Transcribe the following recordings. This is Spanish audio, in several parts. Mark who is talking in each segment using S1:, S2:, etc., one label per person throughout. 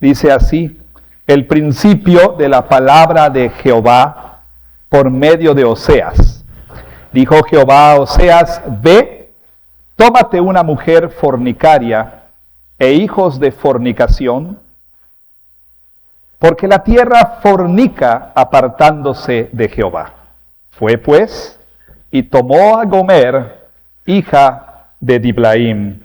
S1: Dice así: el principio de la palabra de Jehová por medio de Oseas. Dijo Jehová a Oseas: ve, tómate una mujer fornicaria e hijos de fornicación, porque la tierra fornica apartándose de Jehová. Fue pues, y tomó a Gomer, hija de Diblaim.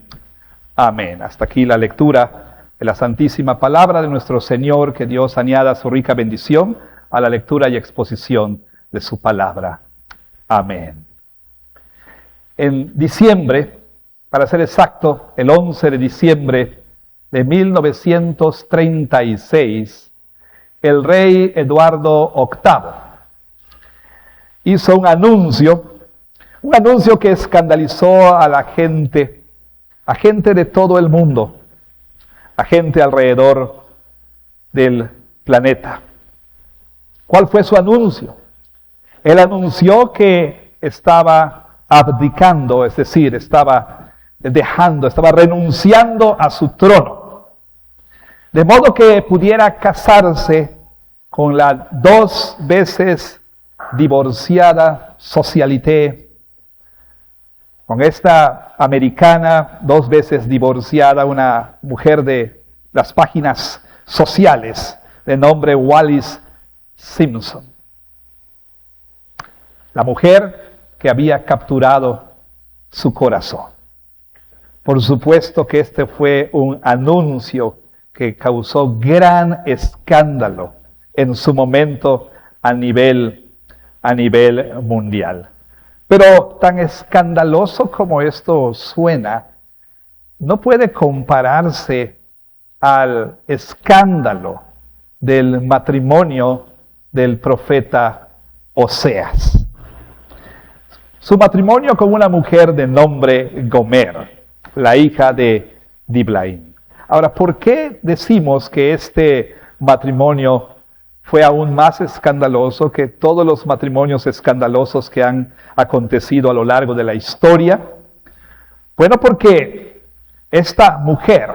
S1: Amén. Hasta aquí la lectura de la santísima palabra de nuestro Señor. Que Dios añada su rica bendición a la lectura y exposición de su palabra. Amén. En diciembre, para ser exacto, el 11 de diciembre de 1936, el rey Eduardo VIII hizo un anuncio que escandalizó a la gente, a gente de todo el mundo, a gente alrededor del planeta. ¿Cuál fue su anuncio? Él anunció que estaba abdicando, es decir, estaba renunciando a su trono, de modo que pudiera casarse con la 2 veces divorciada Socialité, con esta americana 2 veces divorciada, una mujer de las páginas sociales de nombre Wallis Simpson. La mujer que había capturado su corazón. Por supuesto que este fue un anuncio que causó gran escándalo en su momento a nivel mundial. Pero tan escandaloso como esto suena, no puede compararse al escándalo del matrimonio del profeta Oseas. Su matrimonio con una mujer de nombre Gomer, la hija de Diblaim. Ahora, ¿por qué decimos que este matrimonio fue aún más escandaloso que todos los matrimonios escandalosos que han acontecido a lo largo de la historia? Bueno, porque esta mujer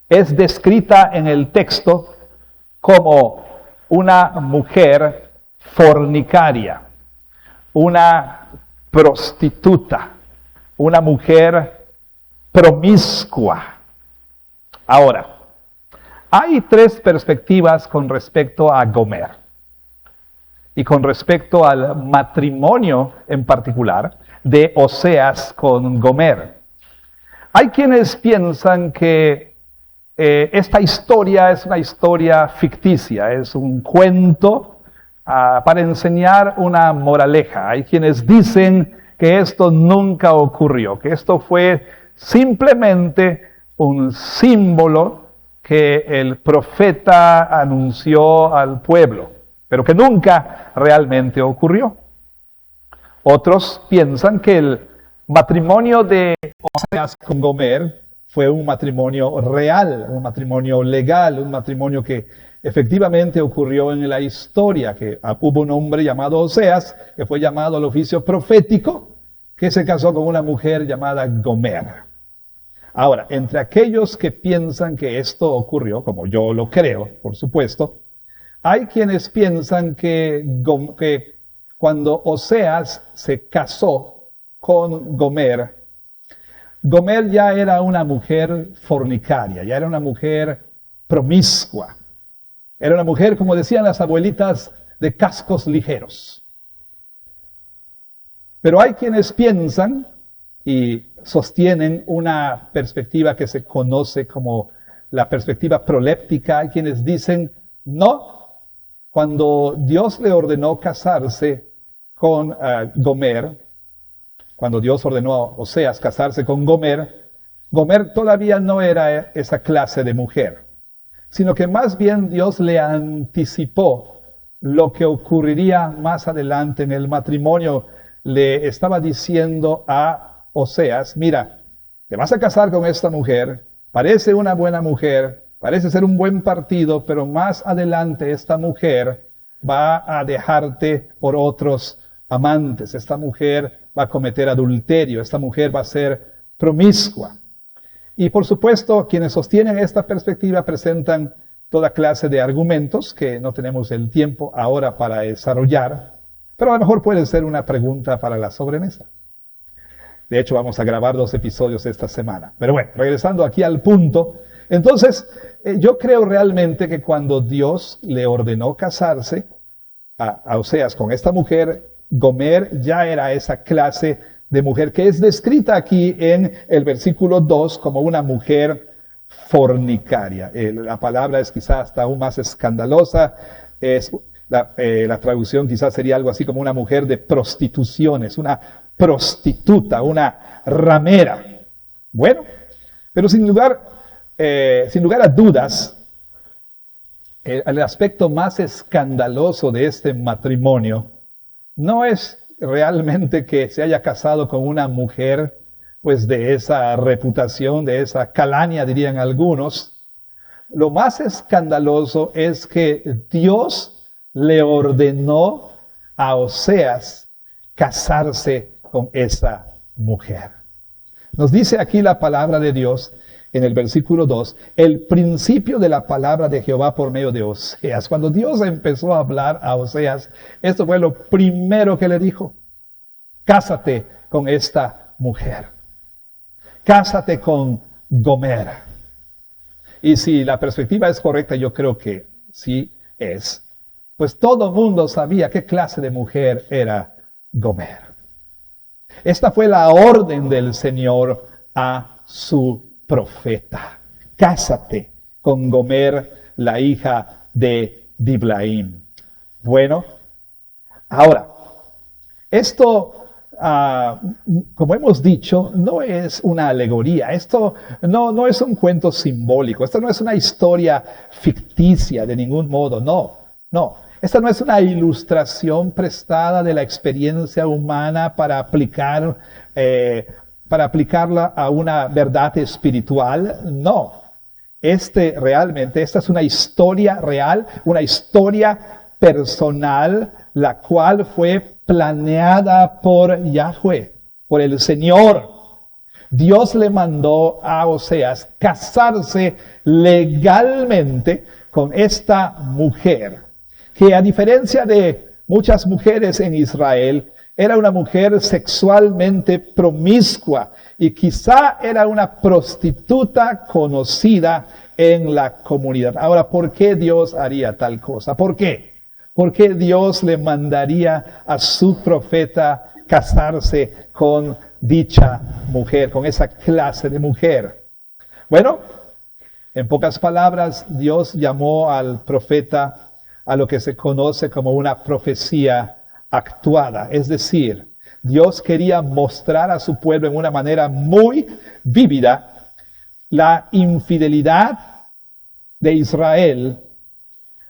S1: es descrita en el texto como una mujer fornicaria, una prostituta, una mujer promiscua. Ahora, hay 3 perspectivas con respecto a Gomer y con respecto al matrimonio en particular de Oseas con Gomer. Hay quienes piensan que esta historia es una historia ficticia, es un cuento para enseñar una moraleja. Hay quienes dicen que esto nunca ocurrió, que esto fue simplemente un símbolo que el profeta anunció al pueblo, pero que nunca realmente ocurrió. Otros piensan que el matrimonio de Oseas con Gomer fue un matrimonio real, un matrimonio legal, un matrimonio que efectivamente ocurrió en la historia, que hubo un hombre llamado Oseas, que fue llamado al oficio profético, que se casó con una mujer llamada Gomer. Ahora, entre aquellos que piensan que esto ocurrió, como yo lo creo, por supuesto, hay quienes piensan que cuando Oseas se casó con Gomer, Gomer ya era una mujer fornicaria, ya era una mujer promiscua. Era una mujer, como decían las abuelitas, de cascos ligeros. Pero hay quienes piensan y sostienen una perspectiva que se conoce como la perspectiva proléptica. Hay quienes dicen, no, cuando Dios le ordenó casarse con Gomer, cuando Dios ordenó a Oseas casarse con Gomer, Gomer todavía no era esa clase de mujer, sino que más bien Dios le anticipó lo que ocurriría más adelante en el matrimonio. Le estaba diciendo a Oseas, mira, te vas a casar con esta mujer, parece una buena mujer, parece ser un buen partido, pero más adelante esta mujer va a dejarte por otros amantes, esta mujer va a cometer adulterio, esta mujer va a ser promiscua. Y por supuesto, quienes sostienen esta perspectiva presentan toda clase de argumentos que no tenemos el tiempo ahora para desarrollar, pero a lo mejor puede ser una pregunta para la sobremesa. De hecho, vamos a grabar 2 episodios esta semana. Pero bueno, regresando aquí al punto, entonces yo creo realmente que cuando Dios le ordenó casarse a Oseas con esta mujer, Gomer ya era esa clase de mujer que es descrita aquí en el versículo 2 como una mujer fornicaria. La palabra es quizás hasta aún más escandalosa. La traducción quizás sería algo así como una mujer de prostituciones, una prostituta, una ramera. Bueno, pero sin lugar a dudas, el aspecto más escandaloso de este matrimonio no es realmente que se haya casado con una mujer pues de esa reputación, de esa calaña, dirían algunos. Lo más escandaloso es que Dios le ordenó a Oseas casarse con esa mujer. Nos dice aquí la palabra de Dios en el versículo 2, el principio de la palabra de Jehová por medio de Oseas. Cuando Dios empezó a hablar a Oseas, esto fue lo primero que le dijo: cásate con esta mujer. Cásate con Gomer. Y si la perspectiva es correcta, yo creo que sí es, pues todo el mundo sabía qué clase de mujer era Gomer. Esta fue la orden del Señor a su profeta: cásate con Gomer, la hija de Diblaim. Bueno, ahora, esto, como hemos dicho, no es una alegoría. Esto no es un cuento simbólico. Esto no es una historia ficticia de ningún modo. No. Esta no es una ilustración prestada de la experiencia humana para aplicarla a una verdad espiritual. No. Esta es una historia real, una historia personal, la cual fue planeada por Yahweh, por el Señor. Dios le mandó a Oseas casarse legalmente con esta mujer, que a diferencia de muchas mujeres en Israel, era una mujer sexualmente promiscua y quizá era una prostituta conocida en la comunidad. Ahora, ¿por qué Dios haría tal cosa? ¿Por qué? ¿Por qué Dios le mandaría a su profeta casarse con dicha mujer, con esa clase de mujer? Bueno, en pocas palabras, Dios llamó al profeta a lo que se conoce como una profecía actuada. Es decir, Dios quería mostrar a su pueblo en una manera muy vívida la infidelidad de Israel,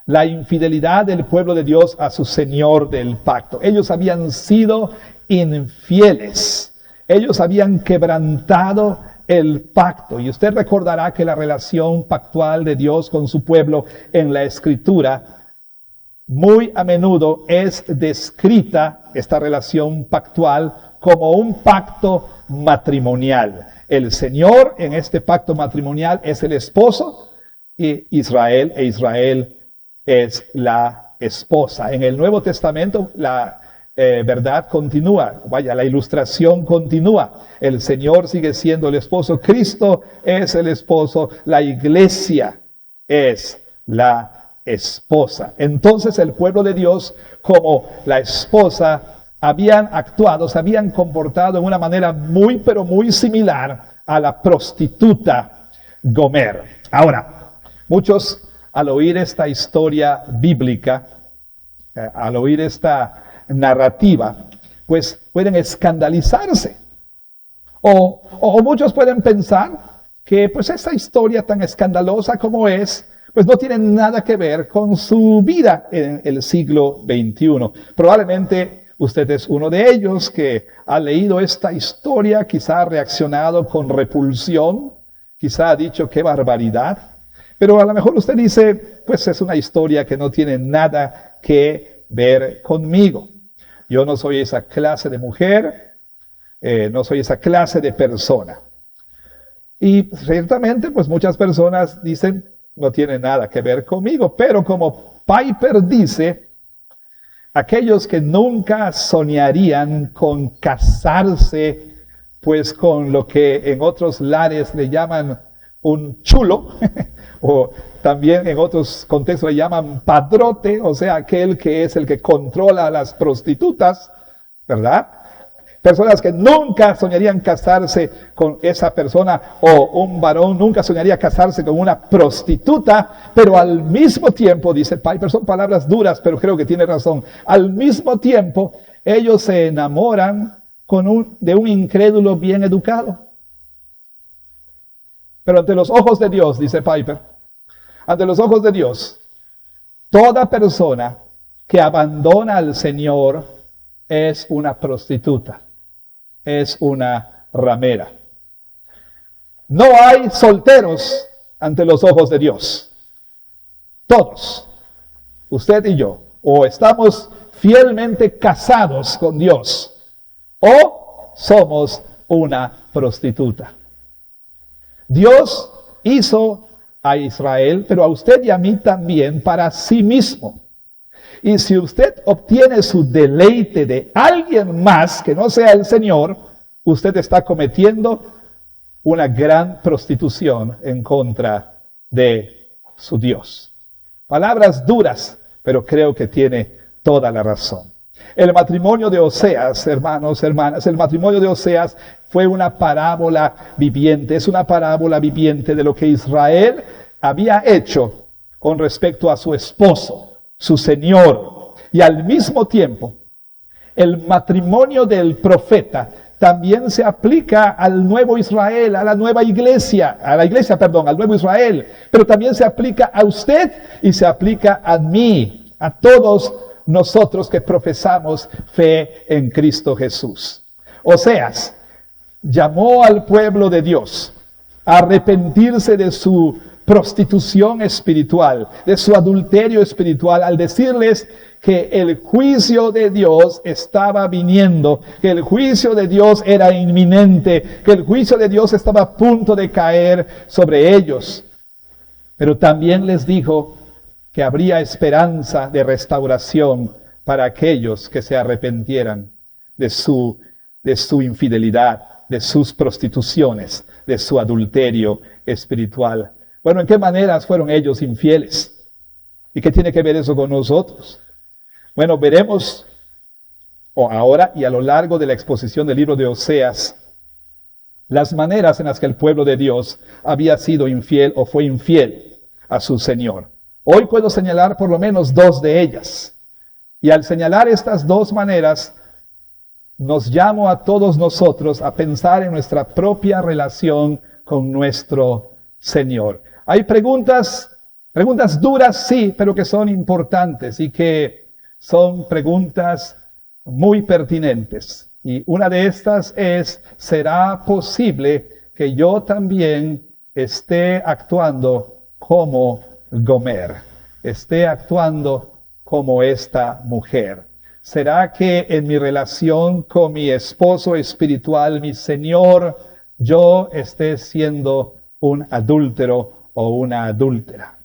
S1: la infidelidad del pueblo de Dios a su Señor del pacto. Ellos habían sido infieles. Ellos habían quebrantado el pacto. Y usted recordará que la relación pactual de Dios con su pueblo en la Escritura muy a menudo es descrita, esta relación pactual, como un pacto matrimonial. El Señor en este pacto matrimonial es el esposo e Israel es la esposa. En el Nuevo Testamento la verdad continúa, la ilustración continúa. El Señor sigue siendo el esposo, Cristo es el esposo, la iglesia es la esposa. Entonces el pueblo de Dios, como la esposa, habían actuado, se habían comportado en una manera muy, pero muy similar a la prostituta Gomer. Ahora, muchos al oír esta historia bíblica, al oír esta narrativa, pues pueden escandalizarse. O muchos pueden pensar que pues esta historia tan escandalosa como es, pues no tiene nada que ver con su vida en el siglo XXI. Probablemente usted es uno de ellos que ha leído esta historia, quizá ha reaccionado con repulsión, quizá ha dicho qué barbaridad, pero a lo mejor usted dice, pues es una historia que no tiene nada que ver conmigo. Yo no soy esa clase de mujer, no soy esa clase de persona. Y ciertamente, pues muchas personas dicen, no tiene nada que ver conmigo, pero como Piper dice, aquellos que nunca soñarían con casarse, pues con lo que en otros lares le llaman un chulo, o también en otros contextos le llaman padrote, o sea, aquel que es el que controla a las prostitutas, ¿verdad? Personas que nunca soñarían casarse con esa persona, o un varón nunca soñaría casarse con una prostituta, pero al mismo tiempo, dice Piper, son palabras duras, pero creo que tiene razón, al mismo tiempo ellos se enamoran de un incrédulo bien educado. Pero ante los ojos de Dios, dice Piper, ante los ojos de Dios, toda persona que abandona al Señor es una prostituta, es una ramera. No hay solteros ante los ojos de Dios. Todos, usted y yo, o estamos fielmente casados con Dios, o somos una prostituta. Dios hizo a Israel, pero a usted y a mí también, para sí mismo. Y si usted obtiene su deleite de alguien más que no sea el Señor, usted está cometiendo una gran prostitución en contra de su Dios. Palabras duras, pero creo que tiene toda la razón. El matrimonio de Oseas, hermanos, hermanas, el matrimonio de Oseas fue una parábola viviente, es una parábola viviente de lo que Israel había hecho con respecto a su esposo, su Señor. Y al mismo tiempo, el matrimonio del profeta también se aplica al nuevo Israel, a la nueva iglesia, al nuevo Israel, pero también se aplica a usted y se aplica a mí, a todos nosotros que profesamos fe en Cristo Jesús. Oseas llamó al pueblo de Dios a arrepentirse de su prostitución espiritual, de su adulterio espiritual, al decirles que el juicio de Dios estaba viniendo, que el juicio de Dios era inminente, que el juicio de Dios estaba a punto de caer sobre ellos. Pero también les dijo que habría esperanza de restauración para aquellos que se arrepentieran de su infidelidad, de sus prostituciones, de su adulterio espiritual. Bueno, ¿en qué maneras fueron ellos infieles? ¿Y qué tiene que ver eso con nosotros? Bueno, veremos ahora y a lo largo de la exposición del libro de Oseas las maneras en las que el pueblo de Dios había sido infiel o fue infiel a su Señor. Hoy puedo señalar por lo menos dos de ellas. Y al señalar estas dos maneras, nos llamo a todos nosotros a pensar en nuestra propia relación con nuestro Señor. Hay preguntas duras, sí, pero que son importantes y que son preguntas muy pertinentes. Y una de estas es, ¿será posible que yo también esté actuando como Gomer? Esté actuando como esta mujer. ¿Será que en mi relación con mi esposo espiritual, mi Señor, yo esté siendo un adúltero o una adúltera?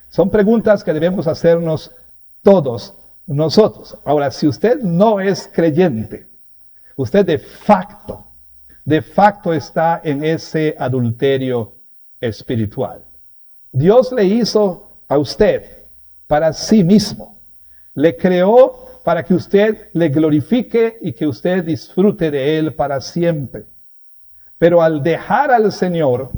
S1: Son preguntas que debemos hacernos todos nosotros. Ahora, si usted no es creyente, usted de facto está en ese adulterio espiritual. Dios le hizo a usted para sí mismo. Le creó para que usted le glorifique y que usted disfrute de Él para siempre. Pero al dejar al Señor,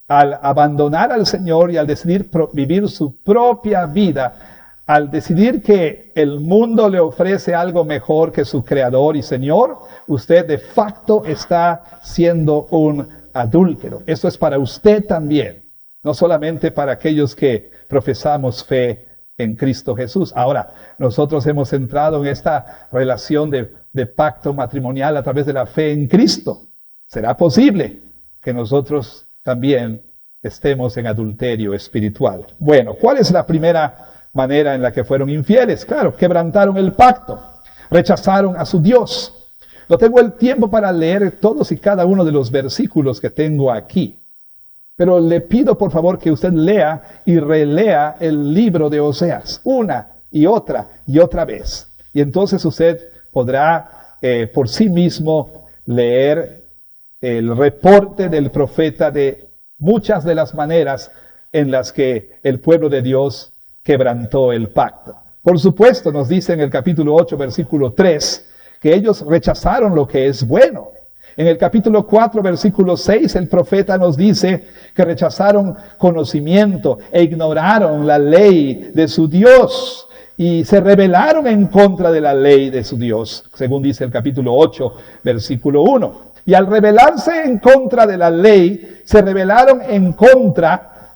S1: al abandonar al Señor y al decidir vivir su propia vida, al decidir que el mundo le ofrece algo mejor que su Creador y Señor, usted de facto está siendo un adúltero. Esto es para usted también, no solamente para aquellos que profesamos fe en Cristo Jesús. Ahora, nosotros hemos entrado en esta relación de pacto matrimonial a través de la fe en Cristo. ¿Será posible que nosotros también estemos en adulterio espiritual? Bueno, ¿cuál es la primera manera en la que fueron infieles? Claro, quebrantaron el pacto, rechazaron a su Dios. No tengo el tiempo para leer todos y cada uno de los versículos que tengo aquí, Pero le pido por favor que usted lea y relea el libro de Oseas una y otra vez. Y entonces usted podrá por sí mismo leer el reporte del profeta de muchas de las maneras en las que el pueblo de Dios quebrantó el pacto. Por supuesto, nos dice en el capítulo 8, versículo 3, que ellos rechazaron lo que es bueno. En el capítulo 4, versículo 6, el profeta nos dice que rechazaron conocimiento e ignoraron la ley de su Dios y se rebelaron en contra de la ley de su Dios, según dice el capítulo 8, versículo 1. Y al rebelarse en contra de la ley, se rebelaron en contra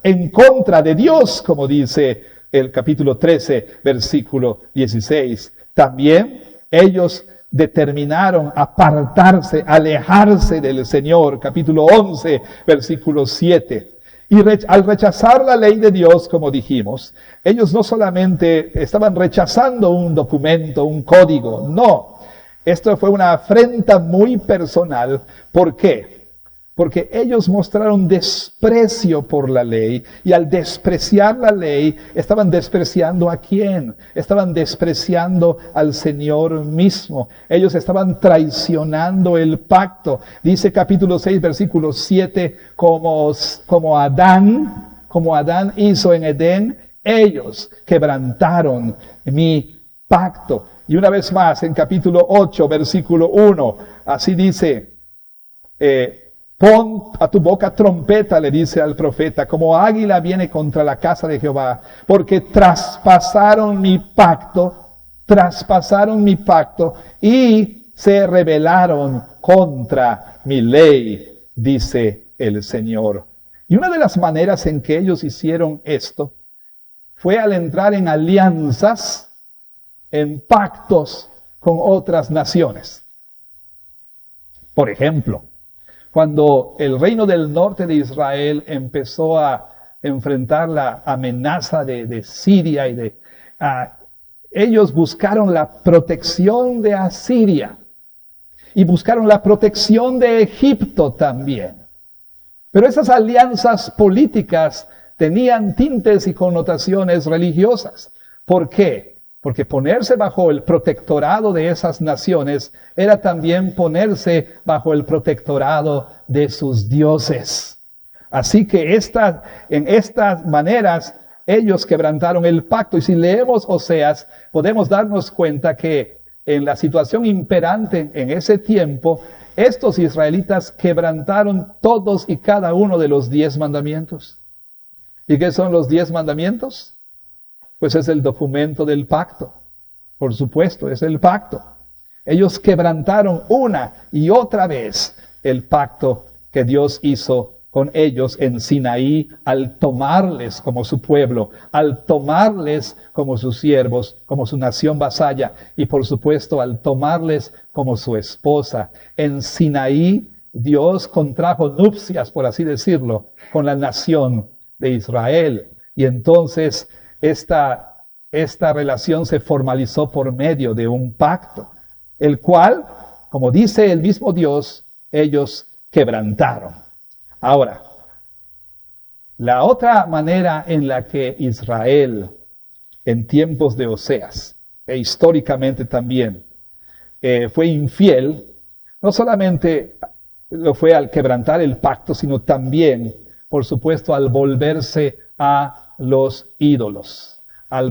S1: de Dios, como dice el capítulo 13, versículo 16. También ellos determinaron apartarse, alejarse del Señor, capítulo 11, versículo 7. Y al rechazar la ley de Dios, como dijimos, ellos no solamente estaban rechazando un documento, un código, no. Esto fue una afrenta muy personal. ¿Por qué? Porque ellos mostraron desprecio por la ley, y al despreciar la ley, estaban despreciando ¿a quién? Estaban despreciando al Señor mismo. Ellos estaban traicionando el pacto. Dice capítulo 6, versículo 7, como Adán hizo en Edén, ellos quebrantaron mi pacto. Y una vez más, en capítulo 8, versículo 1, así dice, pon a tu boca trompeta, le dice al profeta, como águila viene contra la casa de Jehová, porque traspasaron mi pacto y se rebelaron contra mi ley, dice el Señor. Y una de las maneras en que ellos hicieron esto fue al entrar en alianzas, en pactos con otras naciones. Por ejemplo, cuando el reino del norte de Israel empezó a enfrentar la amenaza de Siria ellos buscaron la protección de Asiria y buscaron la protección de Egipto también. Pero esas alianzas políticas tenían tintes y connotaciones religiosas. ¿Por qué? Porque ponerse bajo el protectorado de esas naciones era también ponerse bajo el protectorado de sus dioses. Así que en estas maneras ellos quebrantaron el pacto. Y si leemos Oseas, podemos darnos cuenta que en la situación imperante en ese tiempo, estos israelitas quebrantaron todos y cada uno de los 10 mandamientos. ¿Y qué son los 10 mandamientos? Pues es el documento del pacto. Por supuesto, es el pacto. Ellos quebrantaron una y otra vez el pacto que Dios hizo con ellos en Sinaí al tomarles como su pueblo, al tomarles como sus siervos, como su nación vasalla y por supuesto al tomarles como su esposa. En Sinaí Dios contrajo nupcias, por así decirlo, con la nación de Israel. Y entonces esta relación se formalizó por medio de un pacto, el cual, como dice el mismo Dios, ellos quebrantaron. Ahora, la otra manera en la que Israel, en tiempos de Oseas, e históricamente también, fue infiel, no solamente lo fue al quebrantar el pacto, sino también, por supuesto, al volverse a los ídolos, La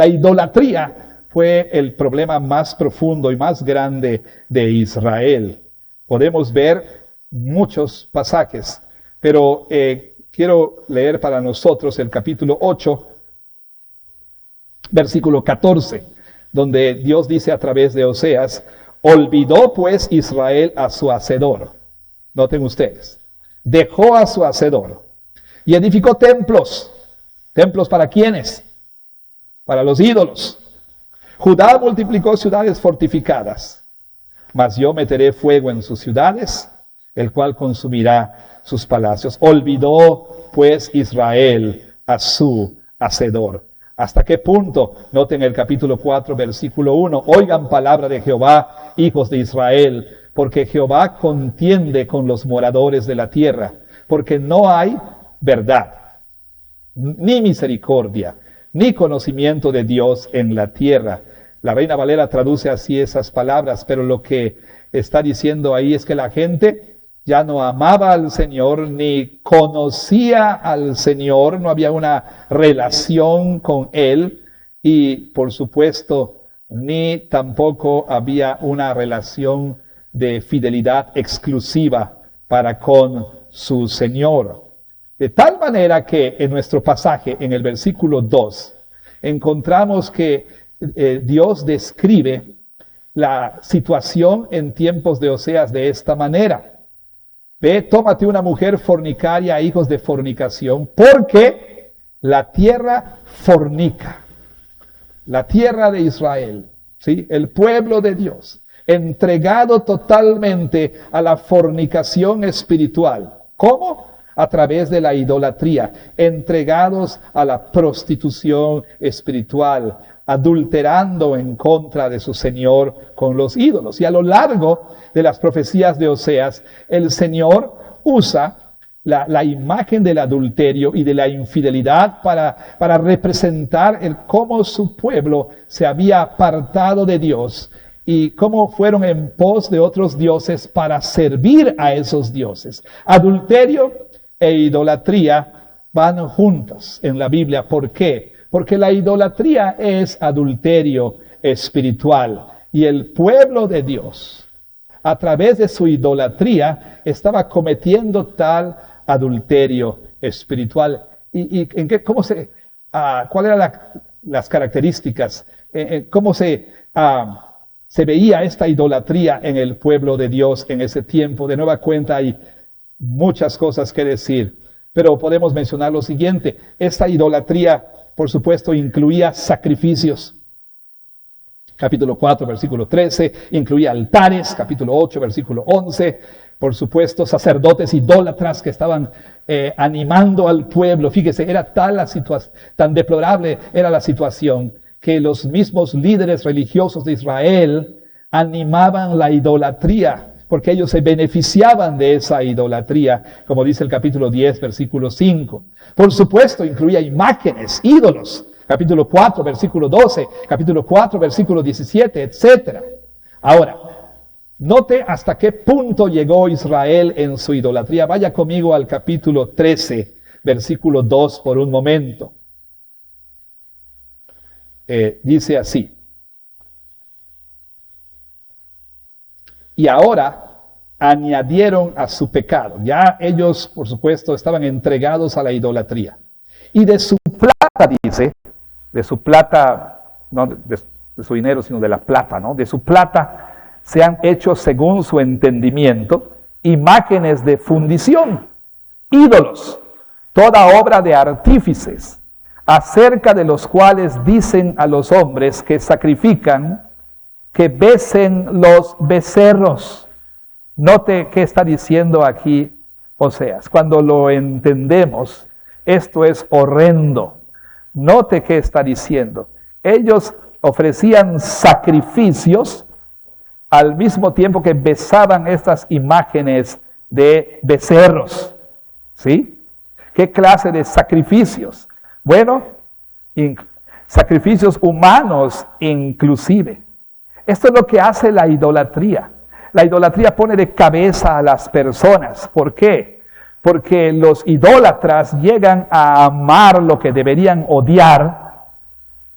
S1: idolatría fue el problema más profundo y más grande de Israel. Podemos ver muchos pasajes, pero quiero leer para nosotros el capítulo 8, versículo 14, donde Dios dice a través de Oseas, olvidó pues Israel a su hacedor. Noten ustedes, dejó a su hacedor y edificó templos. ¿Templos para quiénes? Para los ídolos. Judá multiplicó ciudades fortificadas, mas yo meteré fuego en sus ciudades, el cual consumirá sus palacios. Olvidó pues Israel a su hacedor. ¿Hasta qué punto? Noten el capítulo 4, versículo 1. Oigan palabra de Jehová, hijos de Israel, porque Jehová contiende con los moradores de la tierra, porque no hay verdad, ni misericordia, ni conocimiento de Dios en la tierra. La Reina Valera traduce así esas palabras, pero lo que está diciendo ahí es que la gente ya no amaba al Señor, ni conocía al Señor, no había una relación con Él, y por supuesto, ni tampoco había una relación de fidelidad exclusiva para con su Señor. De tal manera que en nuestro pasaje, en el versículo 2, encontramos que Dios describe la situación en tiempos de Oseas de esta manera. Ve, tómate una mujer fornicaria, hijos de fornicación, porque la tierra fornica. La tierra de Israel, ¿sí? El pueblo de Dios, entregado totalmente a la fornicación espiritual. ¿Cómo? A través de la idolatría, entregados a la prostitución espiritual, adulterando en contra de su Señor con los ídolos. Y a lo largo de las profecías de Oseas, el Señor usa la imagen del adulterio y de la infidelidad para representar cómo su pueblo se había apartado de Dios y cómo fueron en pos de otros dioses para servir a esos dioses. Adulterio e idolatría van juntas en la Biblia. ¿Por qué? Porque la idolatría es adulterio espiritual y el pueblo de Dios, a través de su idolatría, estaba cometiendo tal adulterio espiritual. ¿Y en qué, cómo se, cuáles eran las características? ¿Cómo se veía esta idolatría en el pueblo de Dios en ese tiempo? De nueva cuenta hay muchas cosas que decir, pero podemos mencionar lo siguiente. Esta idolatría, por supuesto, incluía sacrificios. Capítulo 4, versículo 13, incluía altares. Capítulo 8, versículo 11, por supuesto, sacerdotes idólatras que estaban animando al pueblo. Fíjese, era tal la situación, tan deplorable era la situación, que los mismos líderes religiosos de Israel animaban la idolatría, porque ellos se beneficiaban de esa idolatría, como dice el capítulo 10, versículo 5. Por supuesto, incluía imágenes, ídolos. Capítulo 4, versículo 12, capítulo 4, versículo 17, etc. Ahora, note hasta qué punto llegó Israel en su idolatría. Vaya conmigo al capítulo 13, versículo 2 por un momento. Dice así. Y ahora añadieron a su pecado. Ya ellos, por supuesto, estaban entregados a la idolatría. Y de su plata, dice, de su plata, no de su dinero, sino de la plata, ¿no? De su plata se han hecho, según su entendimiento, imágenes de fundición, ídolos, toda obra de artífices, acerca de los cuales dicen a los hombres que sacrifican, que besen los becerros. Note qué está diciendo aquí Oseas. Cuando lo entendemos, esto es horrendo. Note qué está diciendo. Ellos ofrecían sacrificios al mismo tiempo que besaban estas imágenes de becerros. ¿Sí? ¿Qué clase de sacrificios? Bueno, sacrificios humanos inclusive. Esto es lo que hace la idolatría. La idolatría pone de cabeza a las personas. ¿Por qué? Porque los idólatras llegan a amar lo que deberían odiar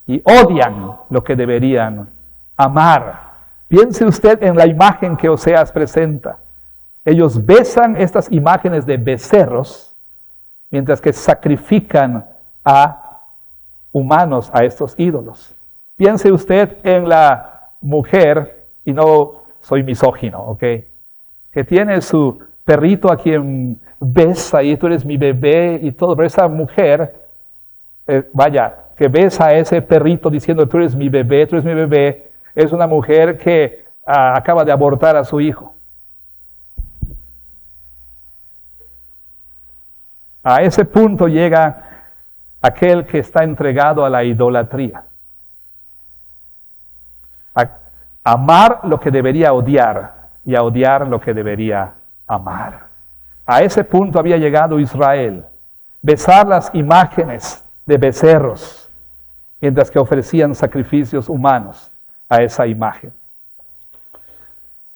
S1: y odian lo que deberían amar. Piense usted en la imagen que Oseas presenta. Ellos besan estas imágenes de becerros, mientras que sacrifican a humanos, a estos ídolos. Piense usted en la mujer, y no soy misógino, ¿ok? Que tiene su perrito a quien besa y tú eres mi bebé y todo, pero esa mujer, que besa a ese perrito diciendo tú eres mi bebé, es una mujer que acaba de abortar a su hijo. A ese punto llega aquel que está entregado a la idolatría. A amar lo que debería odiar y a odiar lo que debería amar. A ese punto había llegado Israel. Besar las imágenes de becerros, mientras que ofrecían sacrificios humanos a esa imagen.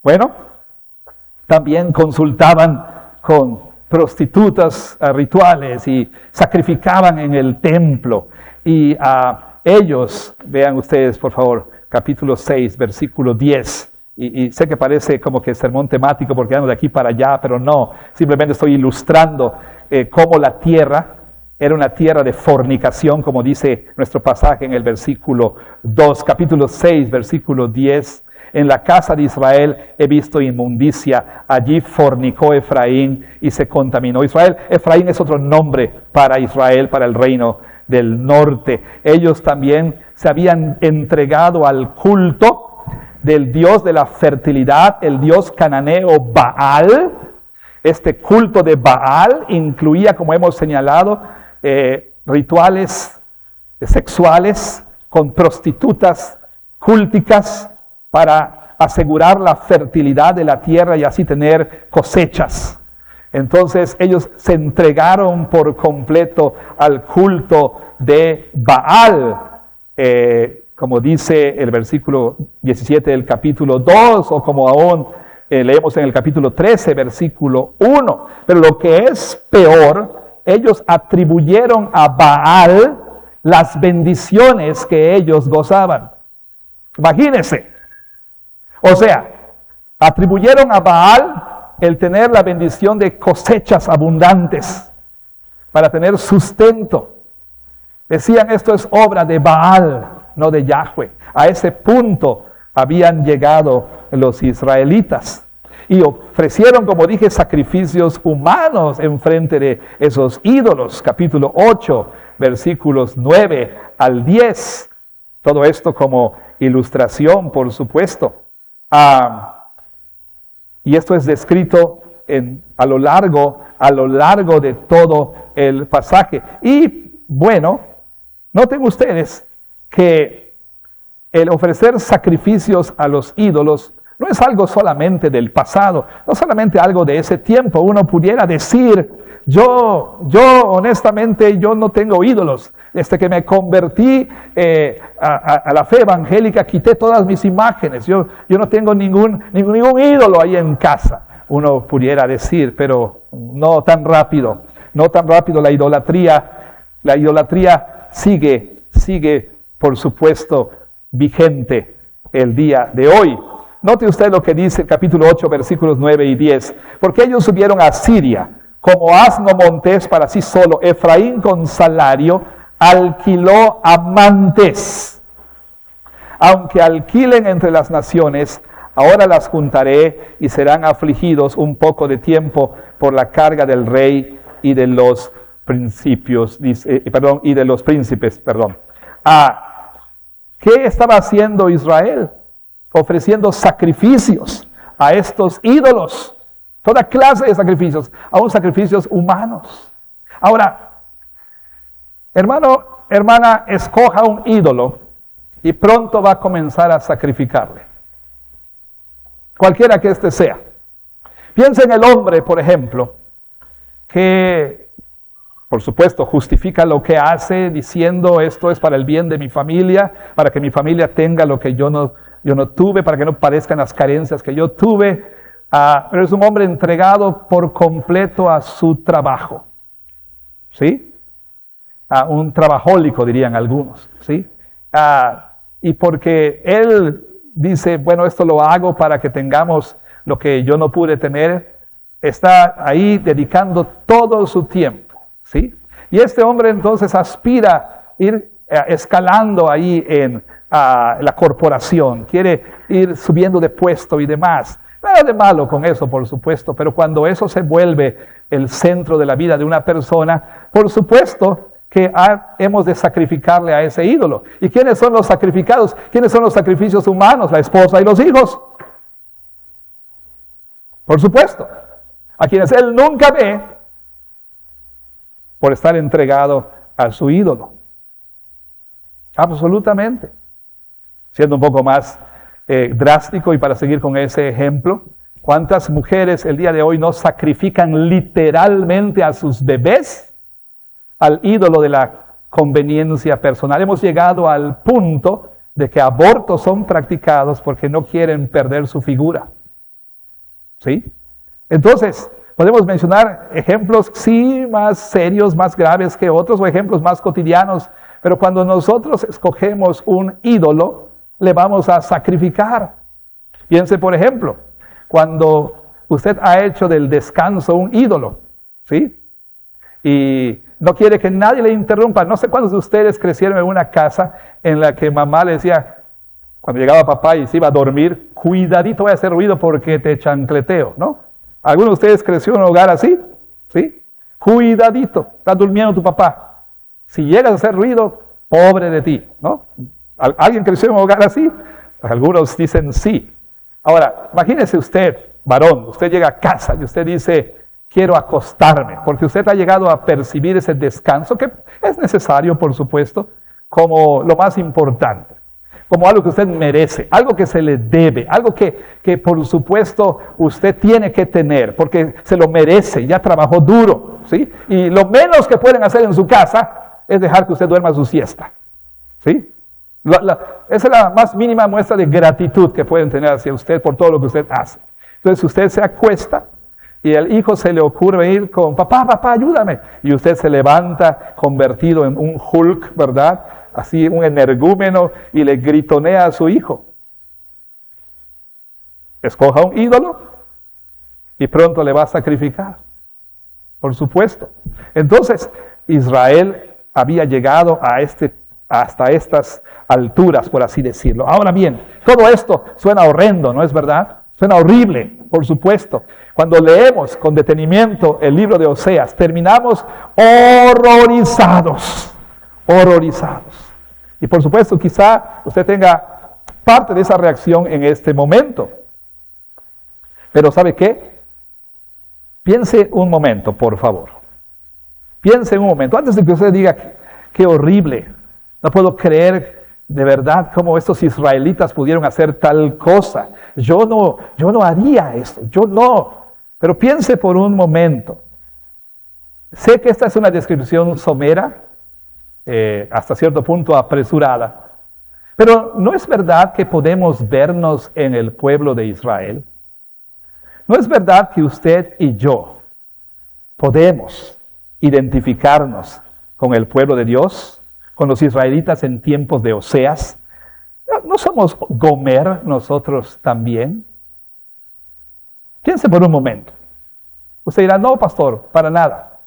S1: Bueno, también consultaban con prostitutas rituales y sacrificaban en el templo. Y a ellos, vean ustedes por favor, capítulo 6, versículo 10. Y sé que parece como que sermón temático porque ando de aquí para allá, pero no, simplemente estoy ilustrando cómo la tierra era una tierra de fornicación, como dice nuestro pasaje en el versículo 2, capítulo 6, versículo 10. En la casa de Israel he visto inmundicia, allí fornicó Efraín y se contaminó Israel. Efraín es otro nombre para Israel, para el reino del norte. Ellos también se habían entregado al culto del dios de la fertilidad, el dios cananeo Baal. Este culto de Baal incluía, como hemos señalado, rituales sexuales con prostitutas culticas para asegurar la fertilidad de la tierra y así tener cosechas. Entonces ellos se entregaron por completo al culto de Baal, como dice el versículo 17 del capítulo 2, o como aún leemos en el capítulo 13, versículo 1. Pero lo que es peor, ellos atribuyeron a Baal las bendiciones que ellos gozaban. Imagínense. O sea, atribuyeron a Baal el tener la bendición de cosechas abundantes para tener sustento. Decían, esto es obra de Baal, no de Yahweh. A ese punto habían llegado los israelitas. Y ofrecieron, como dije, sacrificios humanos en frente de esos ídolos. Capítulo 8, versículos 9 al 10. Todo esto como ilustración, por supuesto. Y esto es descrito a lo largo de todo el pasaje. Y bueno, noten ustedes que el ofrecer sacrificios a los ídolos no es algo solamente del pasado, no solamente algo de ese tiempo. Uno pudiera decir, yo honestamente, yo no tengo ídolos. Desde que me convertí a la fe evangélica, quité todas mis imágenes. Yo no tengo ningún ídolo ahí en casa. Uno pudiera decir, pero no tan rápido. No tan rápido. La idolatría sigue, por supuesto, vigente el día de hoy. Note usted lo que dice el capítulo 8, versículos 9 y 10. Porque ellos subieron a Siria como asno montés para sí solo. Efraín con salario alquiló amantes. Aunque alquilen entre las naciones, ahora las juntaré y serán afligidos un poco de tiempo por la carga del rey y de los príncipes. ¿Qué estaba haciendo Israel? Ofreciendo sacrificios a estos ídolos. Toda clase de sacrificios, aún sacrificios humanos. Ahora, hermano, hermana, escoja un ídolo y pronto va a comenzar a sacrificarle. Cualquiera que éste sea. Piensa en el hombre, por ejemplo, que, por supuesto, justifica lo que hace diciendo esto es para el bien de mi familia, para que mi familia tenga lo que yo no tuve, para que no padezcan las carencias que yo tuve. Pero es un hombre entregado por completo a su trabajo. ¿Sí? Un trabajólico, dirían algunos. ¿Sí? Y porque él dice, bueno, esto lo hago para que tengamos lo que yo no pude tener, está ahí dedicando todo su tiempo. ¿Sí? Y este hombre entonces aspira a ir escalando ahí en la corporación, quiere ir subiendo de puesto y demás. Nada de malo con eso, por supuesto, pero cuando eso se vuelve el centro de la vida de una persona, por supuesto que hemos de sacrificarle a ese ídolo. ¿Y quiénes son los sacrificados? ¿Quiénes son los sacrificios humanos? La esposa y los hijos. Por supuesto. A quienes él nunca ve por estar entregado a su ídolo. Absolutamente. Siendo un poco más drástico y para seguir con ese ejemplo, ¿Cuántas mujeres el día de hoy no sacrifican literalmente a sus bebés al ídolo de la conveniencia personal? Hemos llegado al punto de que abortos son practicados porque no quieren perder su figura. ¿Sí? Entonces, podemos mencionar ejemplos, sí, más serios, más graves que otros, o ejemplos más cotidianos, pero cuando nosotros escogemos un ídolo, le vamos a sacrificar. Piense, por ejemplo, cuando usted ha hecho del descanso un ídolo, ¿sí? Y no quiere que nadie le interrumpa. No sé cuántos de ustedes crecieron en una casa en la que mamá le decía, cuando llegaba papá y se iba a dormir, cuidadito, voy a hacer ruido porque te chancleteo, ¿no? ¿Alguno de ustedes creció en un hogar así? ¿Sí? Cuidadito, está durmiendo tu papá. Si llegas a hacer ruido, pobre de ti, ¿no? ¿Alguien creció en un hogar así? Algunos dicen sí. Ahora, imagínese usted, varón, usted llega a casa y usted dice, quiero acostarme, porque usted ha llegado a percibir ese descanso, que es necesario, por supuesto, como lo más importante, como algo que usted merece, algo que se le debe, algo que por supuesto usted tiene que tener, porque se lo merece, ya trabajó duro, ¿sí? Y lo menos que pueden hacer en su casa es dejar que usted duerma su siesta, ¿sí? Esa es la más mínima muestra de gratitud que pueden tener hacia usted por todo lo que usted hace. Entonces usted se acuesta y el hijo se le ocurre ir con, papá, ayúdame. Y usted se levanta convertido en un Hulk, ¿verdad? Así un energúmeno y le gritonea a su hijo. Escoja un ídolo y pronto le va a sacrificar. Por supuesto. Entonces Israel había llegado hasta estas alturas, por así decirlo. Ahora bien, todo esto suena horrendo, ¿no es verdad? Suena horrible, por supuesto. Cuando leemos con detenimiento el libro de Oseas, terminamos horrorizados. Y por supuesto, quizá usted tenga parte de esa reacción en este momento. Pero ¿sabe qué? Piense un momento, por favor. Piense un momento, antes de que usted diga, qué horrible. No puedo creer de verdad cómo estos israelitas pudieron hacer tal cosa. Yo no haría esto, yo no. Pero piense por un momento. Sé que esta es una descripción somera, hasta cierto punto apresurada. Pero ¿no es verdad que podemos vernos en el pueblo de Israel? ¿No es verdad que usted y yo podemos identificarnos con el pueblo de Dios? Con los israelitas en tiempos de Oseas. ¿No somos Gomer nosotros también? Piense por un momento. Usted dirá, no, pastor, para nada.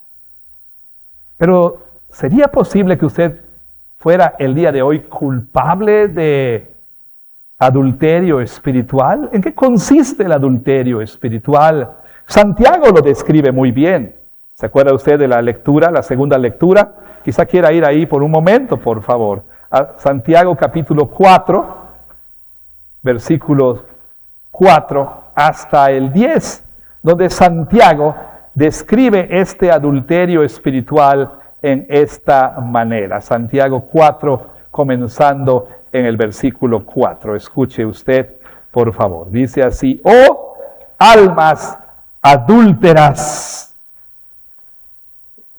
S1: Pero ¿sería posible que usted fuera el día de hoy culpable de adulterio espiritual? ¿En qué consiste el adulterio espiritual? Santiago lo describe muy bien. ¿Se acuerda usted de la lectura, la segunda lectura? Quizá quiera ir ahí por un momento, por favor. A Santiago capítulo 4, versículos 4 hasta el 10, donde Santiago describe este adulterio espiritual en esta manera. Santiago 4, comenzando en el versículo 4. Escuche usted, por favor. Dice así, oh almas adúlteras.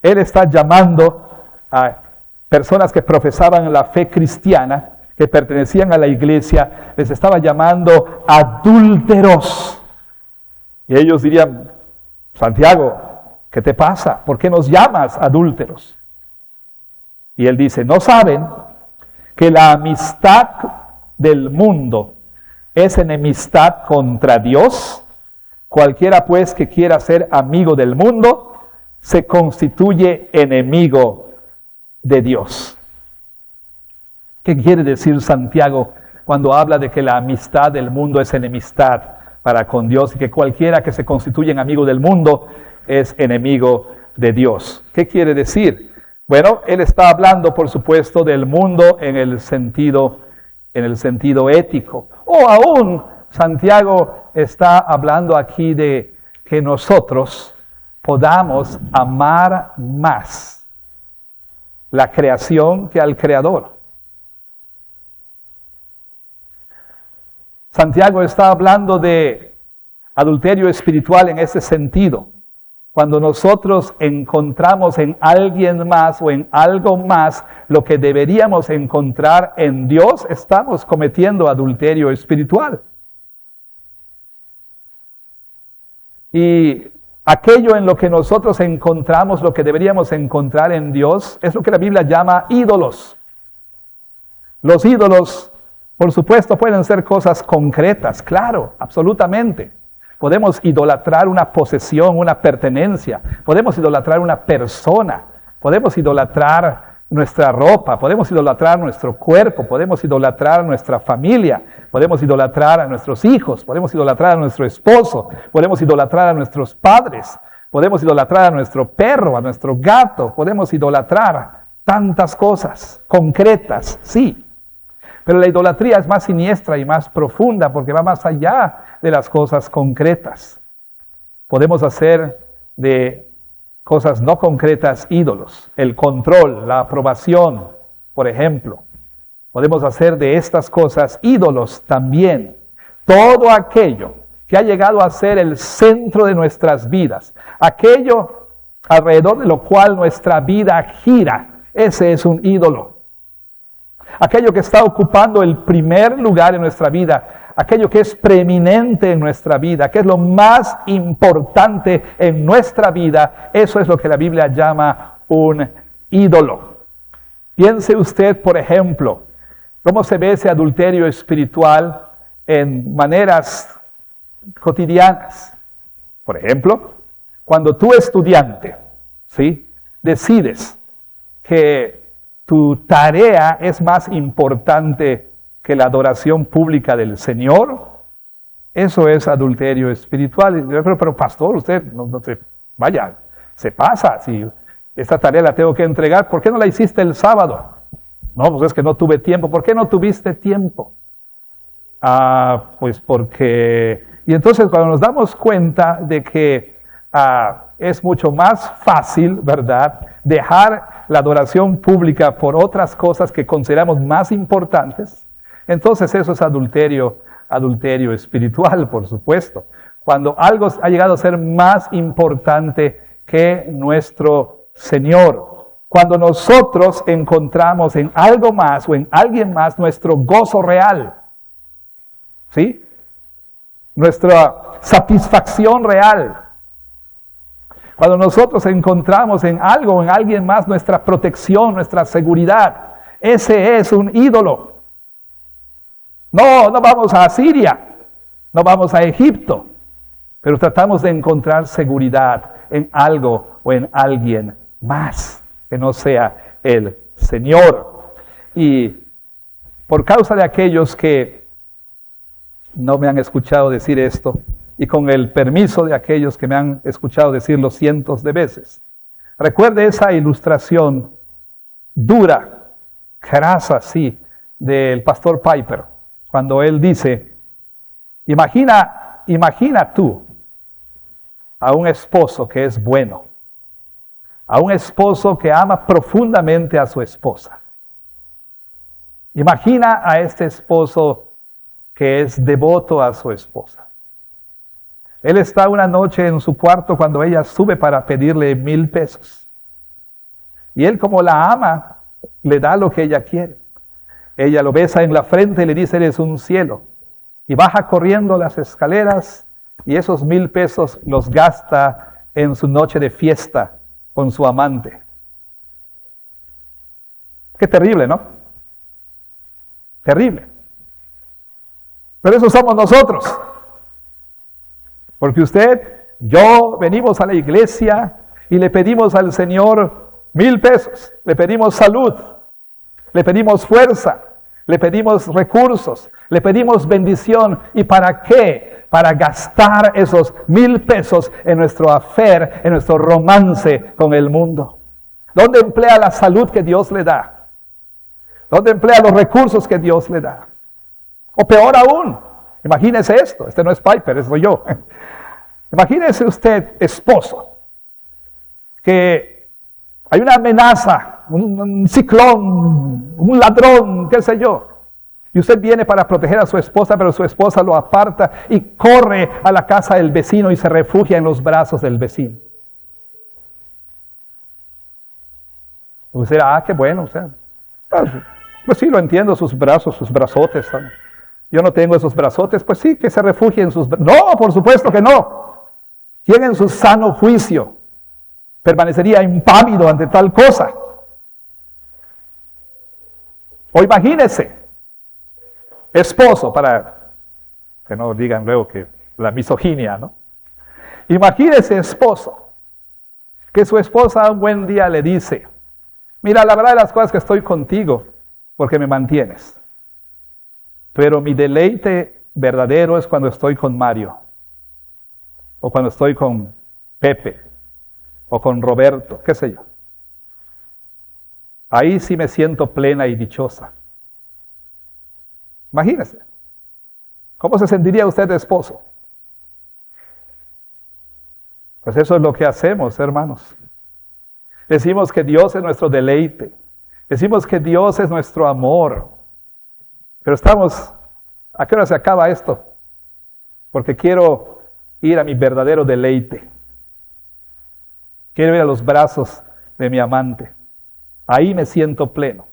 S1: Él está llamando a personas que profesaban la fe cristiana, que pertenecían a la iglesia, les estaba llamando adúlteros. Y ellos dirían, Santiago, ¿qué te pasa? ¿Por qué nos llamas adúlteros? Y él dice, ¿no saben que la amistad del mundo es enemistad contra Dios? Cualquiera pues que quiera ser amigo del mundo, se constituye enemigo de Dios. ¿Qué quiere decir Santiago cuando habla de que la amistad del mundo es enemistad para con Dios y que cualquiera que se constituye en amigo del mundo es enemigo de Dios? ¿Qué quiere decir? Bueno, él está hablando, por supuesto, del mundo en el sentido ético. O aún Santiago está hablando aquí de que nosotros podamos amar más la creación que al Creador. Santiago está hablando de Adulterio espiritual en ese sentido. Cuando nosotros encontramos en alguien más o en algo más lo que deberíamos encontrar en Dios, estamos cometiendo adulterio espiritual. Y aquello en lo que nosotros encontramos lo que deberíamos encontrar en Dios es lo que la Biblia llama ídolos. Los ídolos, por supuesto, pueden ser cosas concretas, claro, absolutamente. Podemos idolatrar una posesión, una pertenencia. Podemos idolatrar una persona. Podemos idolatrar nuestra ropa. Podemos idolatrar nuestro cuerpo. Podemos idolatrar nuestra familia. Podemos idolatrar a nuestros hijos. Podemos idolatrar a nuestro esposo. Podemos idolatrar a nuestros padres. Podemos idolatrar a nuestro perro, a nuestro gato. Podemos idolatrar tantas cosas concretas, sí. Pero la idolatría es más siniestra y más profunda porque va más allá de las cosas concretas. Podemos hacer de cosas no concretas ídolos. El control, la aprobación, por ejemplo. Podemos hacer de estas cosas ídolos también. Todo aquello que ha llegado a ser el centro de nuestras vidas, aquello alrededor de lo cual nuestra vida gira, ese es un ídolo. Aquello que está ocupando el primer lugar en nuestra vida, aquello que es preeminente en nuestra vida, que es lo más importante en nuestra vida, eso es lo que la Biblia llama un ídolo. Piense usted, por ejemplo, cómo se ve ese adulterio espiritual en maneras cotidianas. Por ejemplo, cuando tú estudiante, ¿sí?, decides que tu tarea es más importante que la adoración pública del Señor, eso es adulterio espiritual. Pero pastor, usted no se vaya, se pasa. Si esta tarea la tengo que entregar, ¿por qué no la hiciste el sábado? No, pues es que no tuve tiempo. ¿Por qué no tuviste tiempo? Pues porque... Y entonces cuando nos damos cuenta de que es mucho más fácil, ¿verdad?, dejar la adoración pública por otras cosas que consideramos más importantes, entonces eso es adulterio espiritual, por supuesto. Cuando algo ha llegado a ser más importante que nuestro Señor. Cuando nosotros encontramos en algo más o en alguien más nuestro gozo real, ¿sí?, nuestra satisfacción real. Cuando nosotros encontramos en algo o en alguien más nuestra protección, nuestra seguridad, ese es un ídolo. No vamos a Asiria, no vamos a Egipto, pero tratamos de encontrar seguridad en algo o en alguien más que no sea el Señor. Y por causa de aquellos que no me han escuchado decir esto, y con el permiso de aquellos que me han escuchado decirlo cientos de veces, recuerde esa ilustración dura, crasa, sí, del pastor Piper, cuando él dice, imagina tú a un esposo que es bueno, a un esposo que ama profundamente a su esposa. Imagina a este esposo que es devoto a su esposa. Él está una noche en su cuarto cuando ella sube para pedirle 1,000 pesos. Y él, como la ama, le da lo que ella quiere. Ella lo besa en la frente y le dice, eres un cielo. Y baja corriendo las escaleras y esos 1,000 pesos los gasta en su noche de fiesta con su amante. Qué terrible, ¿no? Terrible. Pero eso somos nosotros. Porque usted, yo, venimos a la iglesia y le pedimos al Señor 1,000 pesos. Le pedimos salud, le pedimos fuerza, le pedimos recursos, le pedimos bendición. ¿Y para qué? Para gastar esos 1,000 pesos en nuestro affair, en nuestro romance con el mundo. ¿Dónde emplea la salud que Dios le da? ¿Dónde emplea los recursos que Dios le da? O peor aún, imagínese esto, este no es Piper, soy yo. Imagínese usted, esposo, que hay una amenaza, un ciclón, un ladrón, qué sé yo, Y usted viene para proteger a su esposa, pero su esposa lo aparta y corre a la casa del vecino y se refugia en los brazos del vecino. Usted dirá, qué bueno. Pues sí, lo entiendo, sus brazos, sus brazotes. ¿Sabe? Yo no tengo esos brazotes, pues sí, que se refugie en sus brazos. No, por supuesto que no. ¿Quién en su sano juicio permanecería impávido ante tal cosa? O imagínese, esposo, para que no digan luego que la misoginia, ¿no? Imagínese, esposo, que su esposa un buen día le dice, mira, la verdad de las cosas es que estoy contigo porque me mantienes, pero mi deleite verdadero es cuando estoy con Mario, o cuando estoy con Pepe, o con Roberto, qué sé yo. Ahí sí me siento plena y dichosa. Imagínese. ¿Cómo se sentiría usted de esposo? Pues eso es lo que hacemos, hermanos. Decimos que Dios es nuestro deleite. Decimos que Dios es nuestro amor. Pero estamos, ¿a qué hora se acaba esto? Porque quiero ir a mi verdadero deleite. Quiero ir a los brazos de mi amante. Ahí me siento pleno.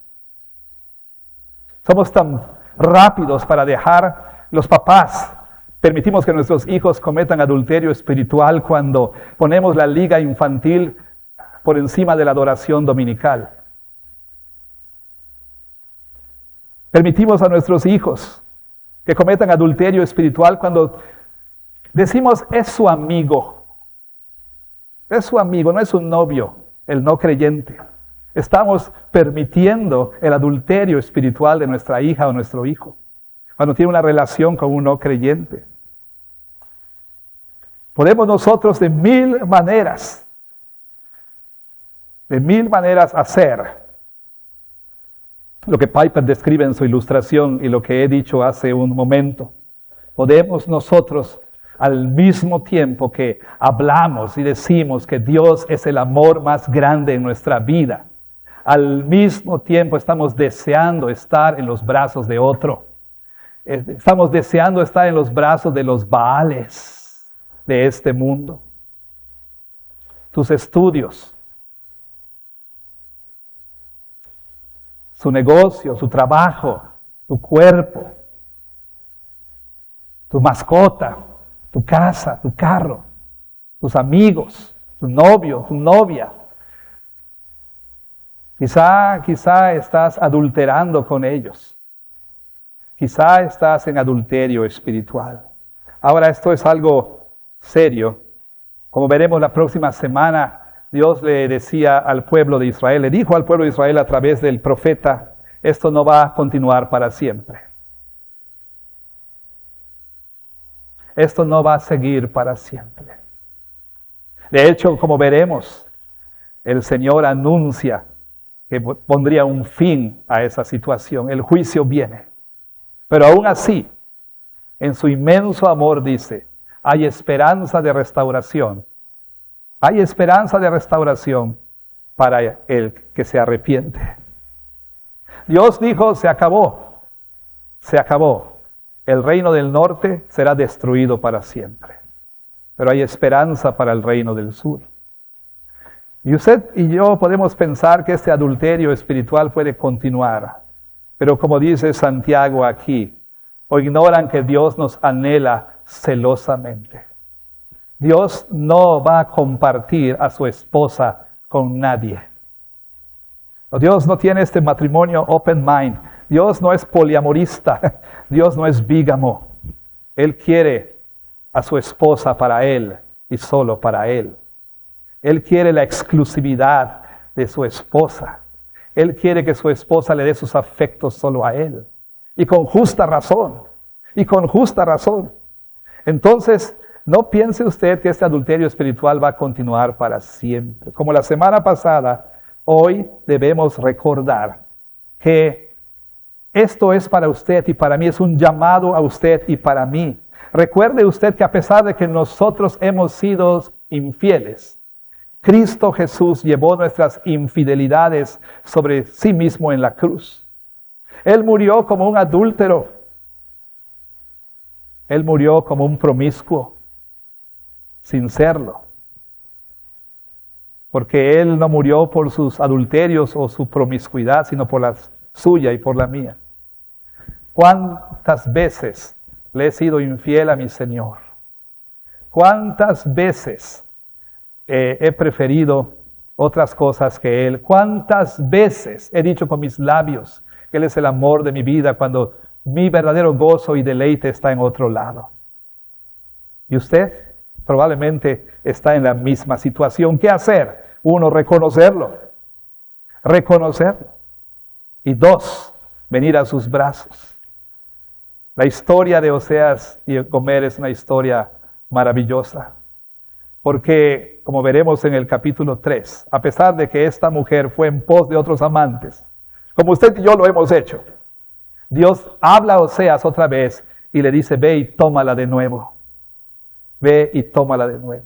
S1: Somos tan rápidos para dejar los papás. Permitimos que nuestros hijos cometan adulterio espiritual cuando ponemos la liga infantil por encima de la adoración dominical. Permitimos a nuestros hijos que cometan adulterio espiritual cuando decimos es su amigo. Es su amigo, no es un novio, el no creyente. Estamos permitiendo el adulterio espiritual de nuestra hija o nuestro hijo, cuando tiene una relación con un no creyente. Podemos nosotros de mil maneras hacer lo que Piper describe en su ilustración y lo que he dicho hace un momento. Podemos nosotros, al mismo tiempo que hablamos y decimos que Dios es el amor más grande en nuestra vida, al mismo tiempo estamos deseando estar en los brazos de otro. Estamos deseando estar en los brazos de los Baales de este mundo. Tus estudios, su negocio, su trabajo, tu cuerpo, tu mascota, tu casa, tu carro, tus amigos, tu novio, tu novia. Quizá estás adulterando con ellos. Quizá estás en adulterio espiritual. Ahora, esto es algo serio. Como veremos la próxima semana, Dios le decía al pueblo de Israel, le dijo al pueblo de Israel a través del profeta, esto no va a continuar para siempre. Esto no va a seguir para siempre. De hecho, como veremos, el Señor anuncia que pondría un fin a esa situación. El juicio viene. Pero aún así, en su inmenso amor dice, hay esperanza de restauración. Hay esperanza de restauración para el que se arrepiente. Dios dijo, se acabó. Se acabó. El reino del norte será destruido para siempre. Pero hay esperanza para el reino del sur. Y usted y yo podemos pensar que este adulterio espiritual puede continuar. Pero como dice Santiago aquí, o ignoran que Dios nos anhela celosamente. Dios no va a compartir a su esposa con nadie. Dios no tiene este matrimonio open mind. Dios no es poliamorista. Dios no es bígamo. Él quiere a su esposa para Él y solo para Él. Él quiere la exclusividad de su esposa. Él quiere que su esposa le dé sus afectos solo a Él. Y con justa razón. Y con justa razón. Entonces, no piense usted que este adulterio espiritual va a continuar para siempre. Como la semana pasada, hoy debemos recordar que esto es para usted y para mí, es un llamado a usted y para mí. Recuerde usted que a pesar de que nosotros hemos sido infieles, Cristo Jesús llevó nuestras infidelidades sobre sí mismo en la cruz. Él murió como un adúltero. Él murió como un promiscuo, sin serlo. Porque Él no murió por sus adulterios o su promiscuidad, sino por la suya y por la mía. ¿Cuántas veces le he sido infiel a mi Señor? ¿Cuántas veces he preferido otras cosas que Él? ¿Cuántas veces he dicho con mis labios que Él es el amor de mi vida cuando mi verdadero gozo y deleite está en otro lado? Y usted probablemente está en la misma situación. ¿Qué hacer? 1, reconocerlo. Reconocerlo. Y 2, venir a sus brazos. La historia de Oseas y Gomer es una historia maravillosa. Porque, como veremos en el capítulo 3, a pesar de que esta mujer fue en pos de otros amantes, como usted y yo lo hemos hecho, Dios habla a Oseas otra vez y le dice, ve y tómala de nuevo. Ve y tómala de nuevo.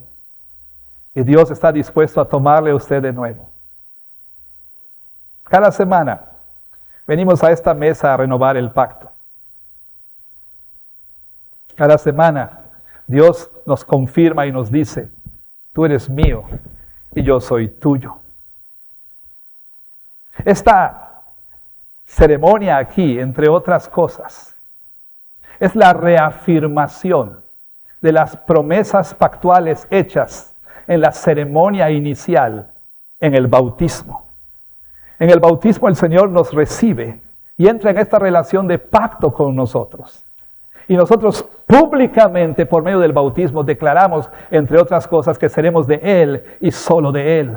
S1: Y Dios está dispuesto a tomarle a usted de nuevo. Cada semana venimos a esta mesa a renovar el pacto. Cada semana Dios nos confirma y nos dice, tú eres mío y yo soy tuyo. Esta ceremonia aquí, entre otras cosas, es la reafirmación de las promesas pactuales hechas en la ceremonia inicial en el bautismo. En el bautismo el Señor nos recibe y entra en esta relación de pacto con nosotros. Y nosotros públicamente, por medio del bautismo, declaramos, entre otras cosas, que seremos de Él y solo de Él.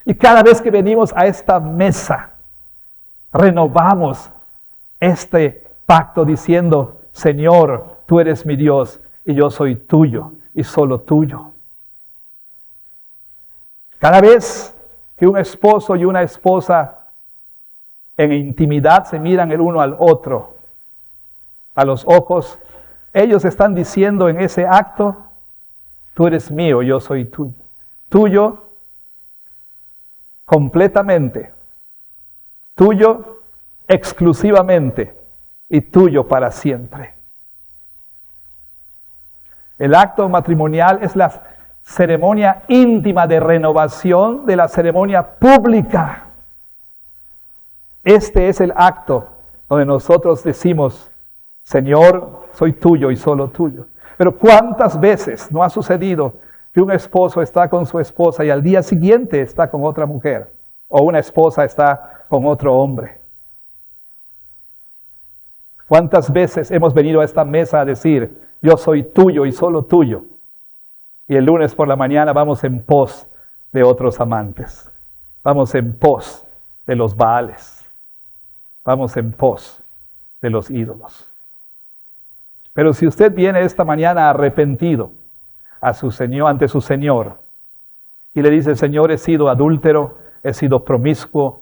S1: Y cada vez que venimos a esta mesa, renovamos este pacto diciendo, Señor, tú eres mi Dios y yo soy tuyo y solo tuyo. Cada vez que un esposo y una esposa en intimidad se miran el uno al otro, a los ojos, ellos están diciendo en ese acto, tú eres mío, yo soy tuyo. Tuyo completamente, tuyo exclusivamente y tuyo para siempre. El acto matrimonial es la ceremonia íntima de renovación de la ceremonia pública. Este es el acto donde nosotros decimos, Señor, soy tuyo y solo tuyo. Pero ¿cuántas veces no ha sucedido que un esposo está con su esposa y al día siguiente está con otra mujer? O una esposa está con otro hombre. ¿Cuántas veces hemos venido a esta mesa a decir, yo soy tuyo y solo tuyo? Y el lunes por la mañana vamos en pos de otros amantes. Vamos en pos de los Baales. Vamos en pos de los ídolos. Pero si usted viene esta mañana arrepentido a su Señor, ante su Señor, y le dice, Señor, he sido adúltero, he sido promiscuo,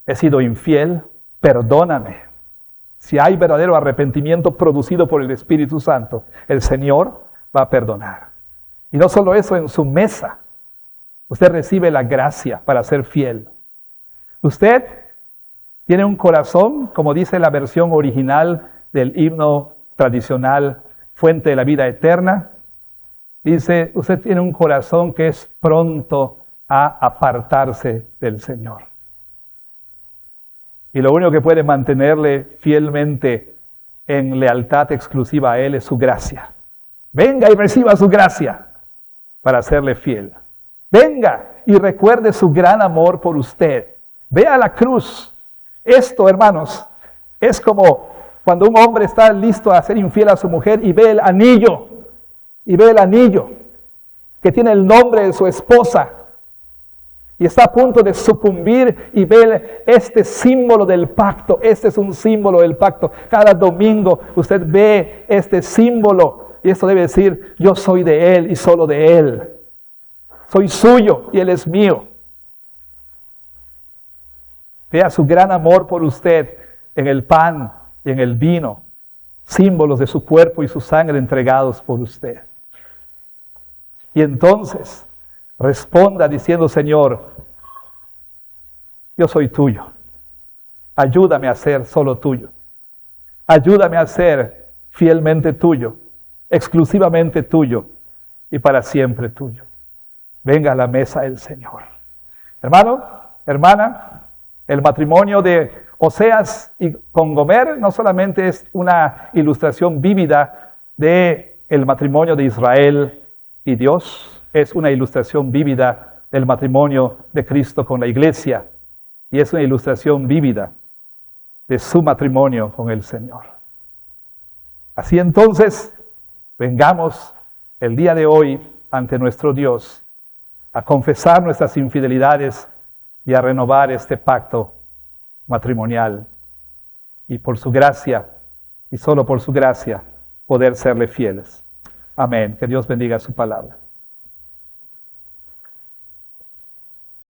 S1: he sido infiel, perdóname. Si hay verdadero arrepentimiento producido por el Espíritu Santo, el Señor va a perdonar. Y no solo eso, en su mesa, usted recibe la gracia para ser fiel. Usted tiene un corazón, como dice la versión original del himno tradicional, Fuente de la Vida Eterna. Dice, usted tiene un corazón que es pronto a apartarse del Señor. Y lo único que puede mantenerle fielmente en lealtad exclusiva a Él es su gracia. Venga y reciba su gracia para serle fiel. Venga y recuerde su gran amor por usted. Vea la cruz. Esto, hermanos, es como cuando un hombre está listo a ser infiel a su mujer y ve el anillo que tiene el nombre de su esposa y está a punto de sucumbir y ve este símbolo del pacto. Este es un símbolo del pacto. Cada domingo usted ve este símbolo y esto debe decir, yo soy de Él y solo de Él. Soy suyo y Él es mío. Vea su gran amor por usted en el pan y en el vino, símbolos de su cuerpo y su sangre entregados por usted. Y entonces responda diciendo, Señor, yo soy tuyo ayúdame a ser solo tuyo. Ayúdame a ser fielmente tuyo, exclusivamente tuyo y para siempre tuyo. Venga a la mesa el Señor. Hermano, hermana, el matrimonio de Oseas y con Gomer no solamente es una ilustración vívida de el matrimonio de Israel y Dios, es una ilustración vívida del matrimonio de Cristo con la iglesia y es una ilustración vívida de su matrimonio con el Señor. Así entonces, vengamos el día de hoy ante nuestro Dios a confesar nuestras infidelidades y a renovar este pacto matrimonial. Y por su gracia, y solo por su gracia, poder serle fieles. Amén. Que Dios bendiga su palabra.